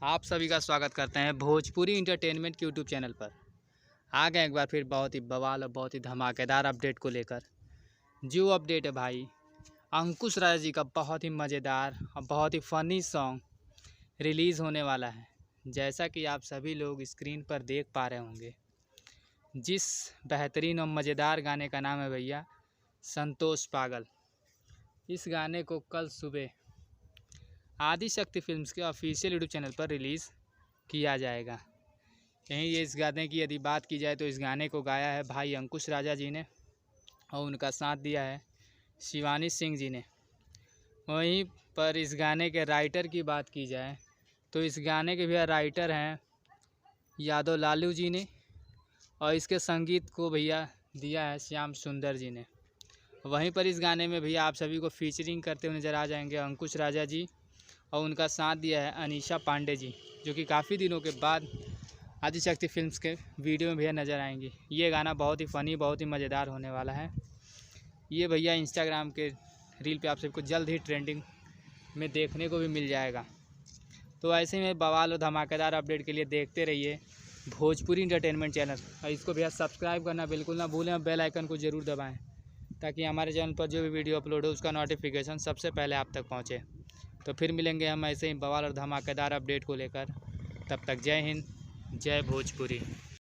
आप सभी का स्वागत करते हैं भोजपुरी इंटरटेनमेंट के यूट्यूब चैनल पर। आ गए एक बार फिर बहुत ही बवाल और बहुत ही धमाकेदार अपडेट को लेकर। जो अपडेट है भाई, अंकुश राजा जी का बहुत ही मज़ेदार और बहुत ही फ़नी सॉन्ग रिलीज़ होने वाला है। जैसा कि आप सभी लोग स्क्रीन पर देख पा रहे होंगे, जिस बेहतरीन और मज़ेदार गाने का नाम है भैया संतोष पागल। इस गाने को कल सुबह आदिशक्ति फिल्म्स के ऑफिशियल यूट्यूब चैनल पर रिलीज़ किया जाएगा। यहीं ये इस गाने की यदि बात की जाए तो इस गाने को गाया है भाई अंकुश राजा जी ने और उनका साथ दिया है शिवानी सिंह जी ने। वहीं पर इस गाने के राइटर की बात की जाए तो इस गाने के भैया राइटर हैं यादव लालू जी ने और इसके संगीत को भैया दिया है श्याम सुंदर जी ने। वहीं पर इस गाने में भैया आप सभी को फीचरिंग करते हुए नज़र आ जाएंगे अंकुश राजा जी और उनका साथ दिया है अनीशा पांडे जी, जो कि काफ़ी दिनों के बाद आदिशक्ति फिल्म्स के वीडियो में भैया नज़र आएंगी। ये गाना बहुत ही फ़नी बहुत ही मज़ेदार होने वाला है। ये भैया इंस्टाग्राम के रील पे आप सबको जल्द ही ट्रेंडिंग में देखने को भी मिल जाएगा। तो ऐसे में बवाल और धमाकेदार अपडेट के लिए देखते रहिए भोजपुरी इंटरटेनमेंट चैनल और इसको भैया सब्सक्राइब करना बिल्कुल ना भूलें और बेल आइकन को ज़रूर दबाएँ ताकि हमारे चैनल पर जो भी वीडियो अपलोड हो उसका नोटिफिकेशन सबसे पहले आप तक पहुँचे। तो फिर मिलेंगे हम ऐसे ही बवाल और धमाकेदार अपडेट को लेकर। तब तक जय हिंद, जय भोजपुरी।